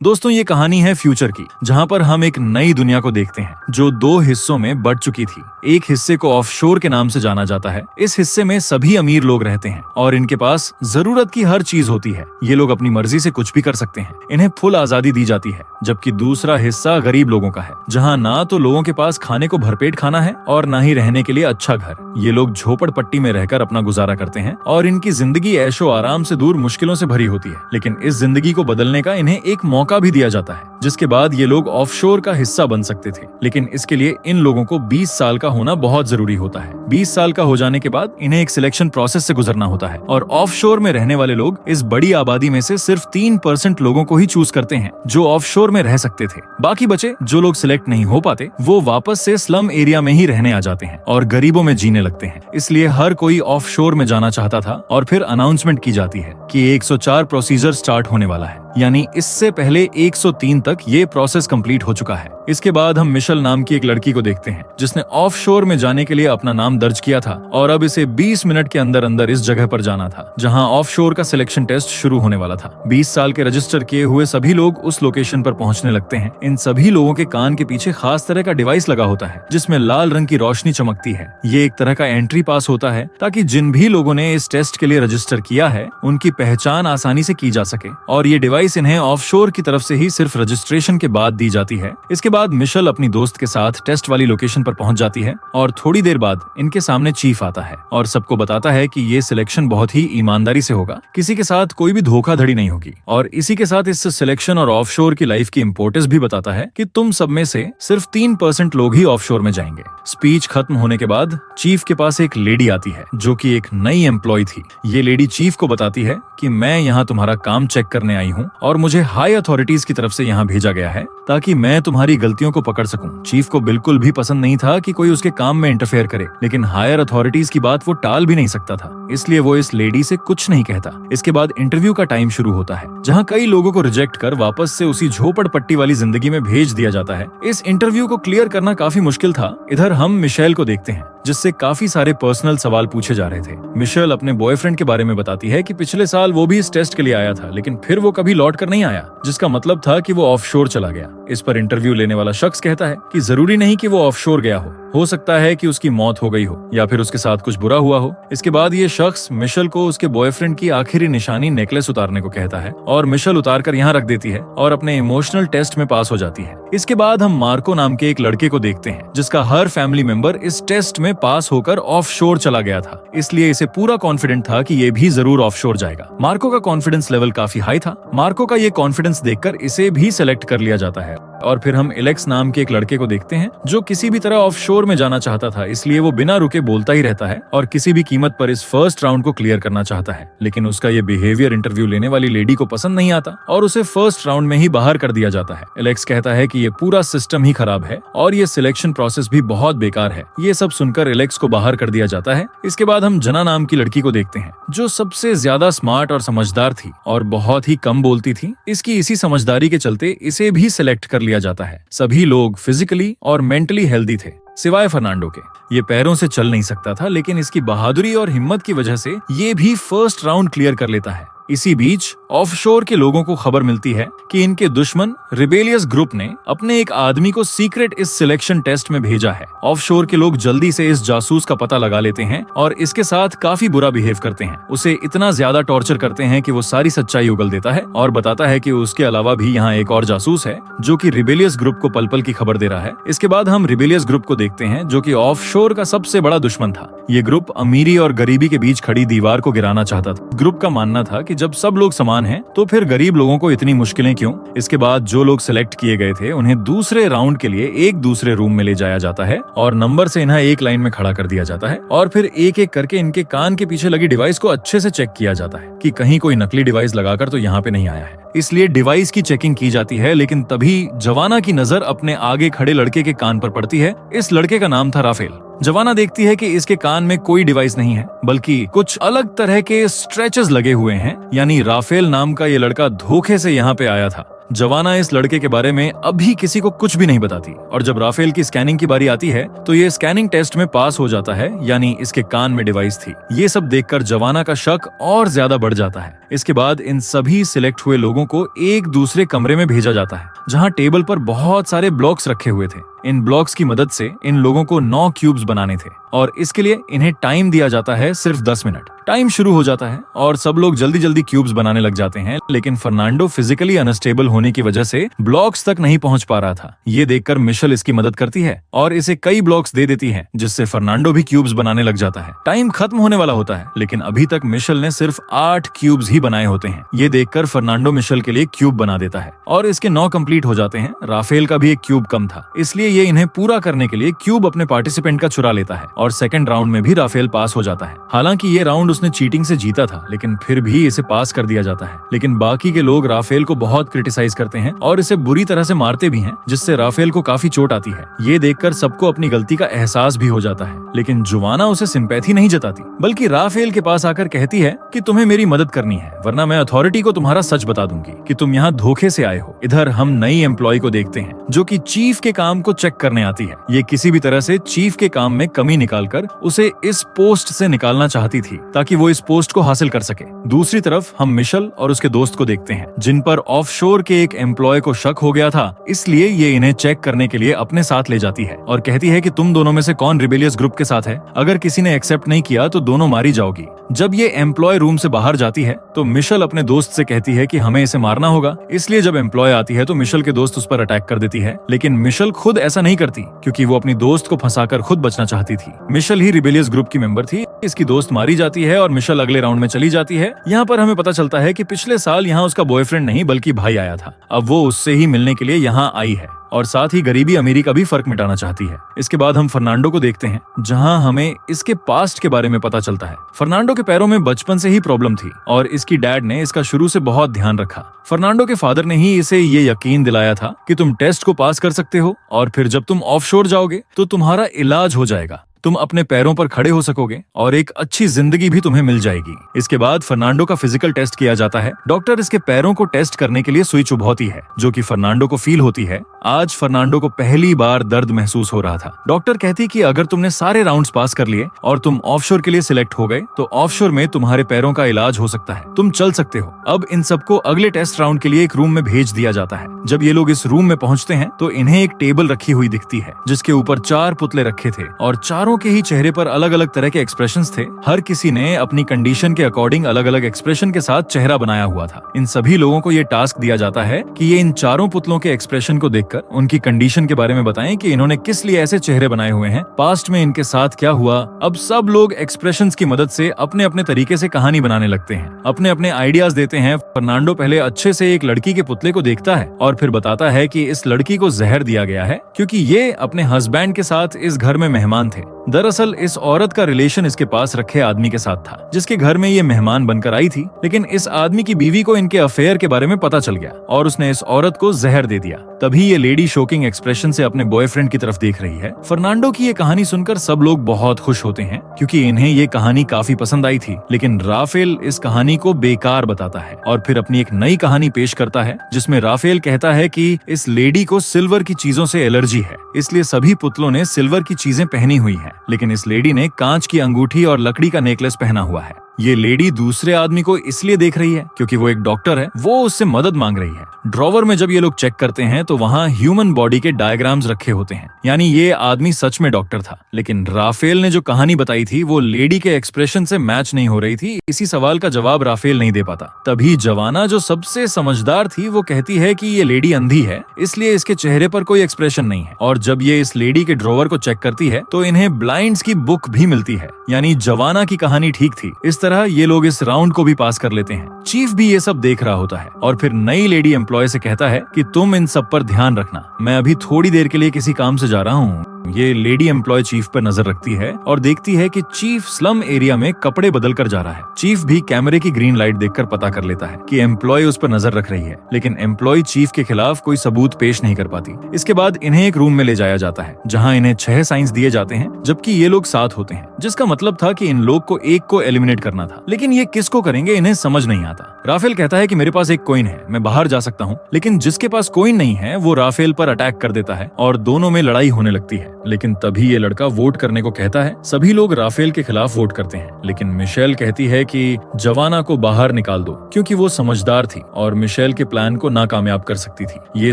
दोस्तों, ये कहानी है फ्यूचर की, जहां पर हम एक नई दुनिया को देखते हैं जो दो हिस्सों में बट चुकी थी। एक हिस्से को ऑफशोर के नाम से जाना जाता है। इस हिस्से में सभी अमीर लोग रहते हैं और इनके पास जरूरत की हर चीज होती है। ये लोग अपनी मर्जी से कुछ भी कर सकते हैं, इन्हें फुल आजादी दी जाती है। जबकि दूसरा हिस्सा गरीब लोगों का है, जहाँ ना तो लोगों के पास खाने को भरपेट खाना है और ना ही रहने के लिए अच्छा घर। ये लोग झोपड़पट्टी में रहकर अपना गुजारा करते हैं और इनकी जिंदगी ऐशो आराम से दूर मुश्किलों से भरी होती है। लेकिन इस जिंदगी को बदलने का इन्हें एक मौका भी दिया जाता है, जिसके बाद ये लोग ऑफशोर का हिस्सा बन सकते थे। लेकिन इसके लिए इन लोगों को 20 साल का होना बहुत जरूरी होता है। 20 साल का हो जाने के बाद इन्हें एक सिलेक्शन प्रोसेस से गुजरना होता है और ऑफशोर में रहने वाले लोग इस बड़ी आबादी में से सिर्फ 3% लोगों को ही चूज करते हैं जो ऑफशोर में रह सकते थे। बाकी बचे जो लोग सिलेक्ट नहीं हो पाते वो वापस से स्लम एरिया में ही रहने आ जाते हैं और गरीबों में जीने लगते हैं। इसलिए हर कोई ऑफशोर में जाना चाहता था और फिर अनाउंसमेंट की जाती है कि 104 प्रोसीजर स्टार्ट होने वाला है। यानी इससे पहले 103 तक ये प्रोसेस कंप्लीट हो चुका है। इसके बाद हम मिशेल नाम की एक लड़की को देखते हैं जिसने ऑफशोर में जाने के लिए अपना नाम दर्ज किया था और अब इसे 20 मिनट के अंदर अंदर इस जगह पर जाना था जहां ऑफशोर का सिलेक्शन टेस्ट शुरू होने वाला था। 20 साल के रजिस्टर किए हुए सभी लोग उस लोकेशन पर पहुंचने लगते हैं। इन सभी लोगों के कान के पीछे खास तरह का डिवाइस लगा होता है जिसमें लाल रंग की रोशनी चमकती है। ये एक तरह का एंट्री पास होता है ताकि जिन भी लोगों ने इस टेस्ट के लिए रजिस्टर किया है उनकी पहचान आसानी से की जा सके और ये डिवाइस इन्हें ऑफशोर की तरफ से ही सिर्फ रजिस्ट्रेशन के बाद दी जाती है। इसके बाद मिशेल अपनी दोस्त के साथ टेस्ट वाली लोकेशन पर पहुंच जाती है और थोड़ी देर बाद इनके सामने चीफ आता है और सबको बताता है कि ये सिलेक्शन बहुत ही ईमानदारी से होगा, किसी के साथ कोई भी धोखाधड़ी नहीं होगी। और इसी के साथ इस सिलेक्शन और ऑफशोर की लाइफ की इंपोर्टेंस भी बताता है कि तुम सब में से सिर्फ 3% लोग ही ऑफशोर में जाएंगे। स्पीच खत्म होने के बाद चीफ के पास एक लेडी आती है जो कि एक नई एम्प्लॉय थी। ये लेडी चीफ को बताती है कि मैं यहाँ तुम्हारा काम चेक करने आई हूँ और मुझे हाई अथॉरिटीज की तरफ से यहाँ भेजा गया है ताकि मैं तुम्हारी गलतियों को पकड़ सकूं। चीफ को बिल्कुल भी पसंद नहीं था कि कोई उसके काम में इंटरफेयर करे, लेकिन हायर अथॉरिटीज की बात वो टाल भी नहीं सकता था, इसलिए वो इस लेडी से कुछ नहीं कहता। इसके बाद इंटरव्यू का टाइम शुरू होता है जहाँ कई लोगों को रिजेक्ट कर वापस से उसी झोपड़पट्टी वाली जिंदगी में भेज दिया जाता है। इस इंटरव्यू को क्लियर करना काफी मुश्किल था। इधर हम मिशेल को देखते हैं जिससे काफी सारे पर्सनल सवाल पूछे जा रहे थे। मिशेल अपने बॉयफ्रेंड के बारे में बताती है कि पिछले साल वो भी इस टेस्ट के लिए आया था, लेकिन फिर वो कभी लौट कर नहीं आया, जिसका मतलब था कि वो ऑफशोर चला गया। इस पर इंटरव्यू लेने वाला शख्स कहता है कि जरूरी नहीं कि वो ऑफशोर गया हो सकता है कि उसकी मौत हो गई हो या फिर उसके साथ कुछ बुरा हुआ हो। इसके बाद ये शख्स मिशेल को उसके बॉयफ्रेंड की आखिरी निशानी नेकलेस उतारने को कहता है और मिशेल उतार कर यहाँ रख देती है और अपने इमोशनल टेस्ट में पास हो जाती है। इसके बाद हम मार्को नाम के एक लड़के को देखते हैं जिसका हर फैमिली मेंबर इस टेस्ट में पास होकर ऑफशोर चला गया था, इसलिए इसे पूरा कॉन्फिडेंट था कि ये भी जरूर ऑफशोर जाएगा। मार्को का कॉन्फिडेंस लेवल काफी हाई था। मार्को का ये कॉन्फिडेंस देखकर इसे भी सिलेक्ट कर लिया जाता है। और फिर हम एलेक्स नाम के एक लड़के को देखते हैं जो किसी भी तरह ऑफशोर में जाना चाहता था, इसलिए वो बिना रुके बोलता ही रहता है और किसी भी कीमत पर इस फर्स्ट राउंड को क्लियर करना चाहता है। लेकिन उसका ये बिहेवियर इंटरव्यू लेने वाली लेडी को पसंद नहीं आता और उसे फर्स्ट राउंड में ही बाहर कर दिया जाता है। एलेक्स कहता है कि ये पूरा सिस्टम ही खराब है और ये सिलेक्शन प्रोसेस भी बहुत बेकार है। ये सब सुनकर एलेक्स को बाहर कर दिया जाता है। इसके बाद हम जना नाम की लड़की को देखते हैं जो सबसे ज्यादा स्मार्ट और समझदार थी और बहुत ही कम बोलती थी। इसकी इसी समझदारी के चलते इसे भी सिलेक्ट कर लिया जाता है। सभी लोग फिजिकली और मेंटली हेल्दी थे सिवाय फर्नांडो के। ये पैरों से चल नहीं सकता था, लेकिन इसकी बहादुरी और हिम्मत की वजह से ये भी फर्स्ट राउंड क्लियर कर लेता है। इसी बीच ऑफशोर के लोगों को खबर मिलती है कि इनके दुश्मन रिबेलियस ग्रुप ने अपने एक आदमी को सीक्रेट इस सिलेक्शन टेस्ट में भेजा है। ऑफशोर के लोग जल्दी से इस जासूस का पता लगा लेते हैं और इसके साथ काफी बुरा बिहेव करते हैं। उसे इतना ज्यादा टॉर्चर करते हैं कि वो सारी सच्चाई उगल देता है और बताता है कि उसके अलावा भी यहाँ एक और जासूस है जो कि रिबेलियस ग्रुप को पल पल की खबर दे रहा है। इसके बाद हम रिबेलियस ग्रुप को देखते हैं जो कि ऑफशोर का सबसे बड़ा दुश्मन था। ये ग्रुप अमीरी और गरीबी के बीच खड़ी दीवार को गिराना चाहता था। ग्रुप का मानना था कि जब सब लोग समान हैं, तो फिर गरीब लोगों को इतनी मुश्किलें क्यों। इसके बाद जो लोग सिलेक्ट किए गए थे उन्हें दूसरे राउंड के लिए एक दूसरे रूम में ले जाया जाता है और नंबर से इन्हें एक लाइन में खड़ा कर दिया जाता है और फिर एक एक करके इनके कान के पीछे लगी डिवाइस को अच्छे से चेक किया जाता है कि कहीं कोई नकली डिवाइस लगाकर तो यहाँ पे नहीं आया है। इसलिए डिवाइस की चेकिंग की जाती है, लेकिन तभी जवाना की नजर अपने आगे खड़े लड़के के कान पर पड़ती है। इस लड़के का नाम था राफेल। जवाना देखती है कि इसके कान में कोई डिवाइस नहीं है बल्कि कुछ अलग तरह के स्ट्रेचेस लगे हुए हैं, यानी राफेल नाम का ये लड़का धोखे से यहाँ पे आया था जवाना इस लड़के के बारे में अभी किसी को कुछ भी नहीं बताती और जब राफेल की स्कैनिंग की बारी आती है तो ये स्कैनिंग टेस्ट में पास हो जाता है, यानी इसके कान में डिवाइस थी। ये सब देखकर जवाना का शक और ज्यादा बढ़ जाता है। इसके बाद इन सभी सिलेक्ट हुए लोगों को एक दूसरे कमरे में भेजा जाता है जहां टेबल पर बहुत सारे ब्लॉक्स रखे हुए थे। इन ब्लॉक्स की मदद से इन लोगों को 9 क्यूब्स बनाने थे और इसके लिए इन्हें टाइम दिया जाता है सिर्फ 10 मिनट। टाइम शुरू हो जाता है और सब लोग जल्दी जल्दी क्यूब्स बनाने लग जाते हैं, लेकिन फर्नांडो फिजिकली अनस्टेबल होने की वजह से ब्लॉक्स तक नहीं पहुंच पा रहा था। ये देखकर मिशेल इसकी मदद करती है और इसे कई ब्लॉक्स दे देती है, जिससे फर्नांडो भी क्यूब्स बनाने लग जाता है। टाइम खत्म होने वाला होता है, लेकिन अभी तक मिशेल ने सिर्फ 8 क्यूब्स ही बनाए होते हैं। ये देखकर फर्नांडो मिशेल के लिए क्यूब बना देता है और इसके 9 कंप्लीट हो जाते हैं। राफेल का भी एक क्यूब कम था, इसलिए ये इन्हें पूरा करने के लिए क्यूब अपने पार्टिसिपेंट का चुरा लेता है और सेकंड राउंड में भी राफेल पास हो जाता है। हालांकि ये राउंड उसने चीटिंग से जीता था, लेकिन फिर भी इसे पास कर दिया जाता है। लेकिन बाकी के लोग राफेल को बहुत क्रिटिसाइज करते हैं और इसे बुरी तरह से मारते भी हैं, जिससे राफेल को काफी चोट आती है। ये देखकर सबको अपनी गलती का एहसास भी हो जाता है, लेकिन जोवाना उसे सिंपैथी नहीं जताती, बल्कि राफेल के पास आकर कहती है कि तुम्हें मेरी मदद करनी है, वरना मैं अथॉरिटी को तुम्हारा सच बता दूंगी कि तुम यहाँ धोखे से आए हो। इधर हम नई एम्प्लॉय को देखते हैं जो कि चीफ के काम को चेक करने आती है। ये किसी भी तरह से चीफ के काम में कमी निकालकर उसे इस पोस्ट से निकालना चाहती थी ताकि वो इस पोस्ट को हासिल कर सके। दूसरी तरफ हम मिशेल और उसके दोस्त को देखते हैं जिन पर ऑफशोर के एक एम्प्लॉय को शक हो गया था, इसलिए ये इन्हें चेक करने के लिए अपने साथ ले जाती है और कहती है कि तुम दोनों में से कौन रिबेलियस ग्रुप के साथ है। अगर किसी ने एक्सेप्ट नहीं किया तो दोनों मारी जाओगी। जब ये एम्प्लॉय रूम से बाहर जाती है तो मिशेल अपने दोस्त से कहती है कि हमें इसे मारना होगा, इसलिए जब एम्प्लॉय आती है तो मिशेल के दोस्त उस पर अटैक कर देती है। लेकिन मिशेल खुद ऐसा नहीं करती क्योंकि वो अपनी दोस्त को फंसाकर खुद बचना चाहती थी। मिशेल ही रिबेलियस ग्रुप की मेंबर थी। इसकी दोस्त मारी जाती है और मिशेल अगले राउंड में चली जाती है। यहाँ पर हमें पता चलता है कि पिछले साल यहाँ उसका बॉयफ्रेंड नहीं बल्कि भाई आया था। अब वो उससे ही मिलने के लिए यहाँ आई है और साथ ही गरीबी अमीरी का भी फर्क मिटाना चाहती है। इसके बाद हम फर्नांडो को देखते हैं जहां हमें इसके पास्ट के बारे में पता चलता है। फर्नांडो के पैरों में बचपन से ही प्रॉब्लम थी और इसकी डैड ने इसका शुरू से बहुत ध्यान रखा। फर्नांडो के फादर ने ही इसे ये यकीन दिलाया था कि तुम टेस्ट को पास कर सकते हो और फिर जब तुम ऑफशोर जाओगे तो तुम्हारा इलाज हो जाएगा, तुम अपने पैरों पर खड़े हो सकोगे और एक अच्छी जिंदगी भी तुम्हें मिल जाएगी। इसके बाद फर्नांडो का फिजिकल टेस्ट किया जाता है। डॉक्टर इसके पैरों को टेस्ट करने के लिए सुई चुभौती है जो कि फर्नांडो को फील होती है। आज फर्नांडो को पहली बार दर्द महसूस हो रहा था। डॉक्टर कहती कि अगर तुमने सारे राउंड्स पास कर लिए और तुम ऑफशोर के लिए सिलेक्ट हो गए तो ऑफशोर में तुम्हारे पैरों का इलाज हो सकता है, तुम चल सकते हो। अब इन सबको अगले टेस्ट राउंड के लिए एक रूम में भेज दिया जाता है। जब ये लोग इस रूम में पहुंचते हैं तो इन्हें एक टेबल रखी हुई दिखती है जिसके ऊपर 4 पुतले रखे थे और चारों के ही चेहरे पर अलग अलग तरह के एक्सप्रेशंस थे। हर किसी ने अपनी कंडीशन के अकॉर्डिंग अलग अलग एक्सप्रेशन के साथ चेहरा बनाया हुआ था। इन सभी लोगों को ये टास्क दिया जाता है कि ये इन चारों पुतलों के एक्सप्रेशन को देखकर उनकी कंडीशन के बारे में बताएं कि इन्होंने किस लिए ऐसे चेहरे बनाए हुए हैं, पास्ट में इनके साथ क्या हुआ। अब सब लोग एक्सप्रेशंस की मदद से अपने अपने तरीके से कहानी बनाने लगते हैं, अपने अपने आइडियाज देते हैं। फर्नांडो पहले अच्छे से एक लड़की के पुतले को देखता है और फिर बताता है कि इस लड़की को जहर दिया गया है क्योंकि ये अपने हस्बैंड के साथ इस घर में मेहमान थे। दरअसल इस औरत का रिलेशन इसके पास रखे आदमी के साथ था जिसके घर में ये मेहमान बनकर आई थी, लेकिन इस आदमी की बीवी को इनके अफेयर के बारे में पता चल गया और उसने इस औरत को जहर दे दिया। तभी ये लेडी शॉकिंग एक्सप्रेशन से अपने बॉयफ्रेंड की तरफ देख रही है। फर्नांडो की ये कहानी सुनकर सब लोग बहुत खुश होते हैं क्योंकि इन्हें ये कहानी काफी पसंद आई थी, लेकिन राफेल इस कहानी को बेकार बताता है और फिर अपनी एक नई कहानी पेश करता है जिसमें राफेल कहता है कि इस लेडी को सिल्वर की चीजों से एलर्जी है, इसलिए सभी पुतलों ने सिल्वर की चीजें पहनी हुई है, लेकिन इस लेडी ने कांच की अंगूठी और लकड़ी का नेकलेस पहना हुआ है। ये लेडी दूसरे आदमी को इसलिए देख रही है क्योंकि वो एक डॉक्टर है, वो उससे मदद मांग रही है। ड्रॉवर में जब ये लोग चेक करते हैं तो वहाँ ह्यूमन बॉडी के डायग्राम्स रखे होते हैं, यानी ये आदमी सच में डॉक्टर था। लेकिन राफेल ने जो कहानी बताई थी वो लेडी के एक्सप्रेशन से मैच नहीं हो रही थी। इसी सवाल का जवाब राफेल नहीं दे पाता। तभी जवाना जो सबसे समझदार थी वो कहती है कि ये लेडी अंधी है, इसलिए इसके चेहरे पर कोई एक्सप्रेशन नहीं है। और जब ये इस लेडी के ड्रॉवर को चेक करती है तो इन्हें ब्लाइंड्स की बुक भी मिलती है, यानी जवाना की कहानी ठीक थी। इस तरह ये लोग इस राउंड को भी पास कर लेते हैं। चीफ भी ये सब देख रहा होता है और फिर नई लेडी एम्प्लॉय से कहता है कि तुम इन सब पर ध्यान रखना, मैं अभी थोड़ी देर के लिए किसी काम से जा रहा हूँ। ये लेडी एम्प्लॉय चीफ पर नजर रखती है और देखती है कि चीफ स्लम एरिया में कपड़े बदल कर जा रहा है। चीफ भी कैमरे की ग्रीन लाइट देखकर पता कर लेता है कि एम्प्लॉय उस पर नजर रख रही है, लेकिन एम्प्लॉय चीफ के खिलाफ कोई सबूत पेश नहीं कर पाती। इसके बाद इन्हें एक रूम में ले जाया जाता है जहाँ इन्हें 6 साइंस दिए जाते हैं, जबकि ये लोग 7 होते हैं, जिसका मतलब था कि इन लोग को एक को एलिमिनेट करना था। लेकिन ये किसको करेंगे इन्हें समझ नहीं आता। राफेल कहता है कि मेरे पास एक कॉइन है, मैं बाहर जा सकता हूँ, लेकिन जिसके पास कॉइन नहीं है वो राफेल पर अटैक कर देता है और दोनों में लड़ाई होने लगती है। लेकिन तभी ये लड़का वोट करने को कहता है। सभी लोग राफेल के खिलाफ वोट करते हैं, लेकिन मिशेल कहती है कि जवाना को बाहर निकाल दो, क्योंकि वो समझदार थी और मिशेल के प्लान को नाकामयाब कर सकती थी। ये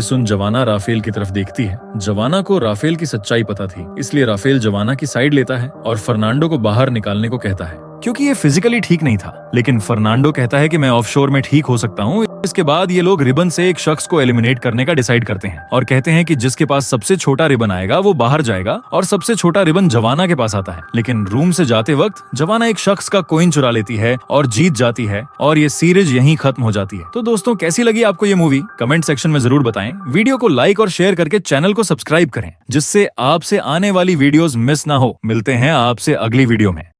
सुन जवाना राफेल की तरफ देखती है। जवाना को राफेल की सच्चाई पता थी, इसलिए राफेल जवाना की साइड लेता है और फर्नांडो को बाहर निकालने को कहता है, क्योंकि ये फिजिकली ठीक नहीं था। लेकिन फर्नांडो कहता है कि मैं ऑफशोर में ठीक हो सकता हूँ। इसके बाद ये लोग रिबन से एक शख्स को एलिमिनेट करने का डिसाइड करते हैं और कहते हैं कि जिसके पास सबसे छोटा रिबन आएगा वो बाहर जाएगा और सबसे छोटा रिबन जवाना के पास आता है। लेकिन रूम से जाते वक्त जवाना एक शख्स का कॉइन चुरा लेती है और जीत जाती है और ये सीरीज यहीं खत्म हो जाती है। तो दोस्तों, कैसी लगी आपको ये मूवी? कमेंट सेक्शन में जरूर बताएं। वीडियो को लाइक और शेयर करके चैनल को सब्सक्राइब करें, जिससे आपसे आने वाली वीडियोस मिस ना हो। मिलते हैं आपसे अगली वीडियो में।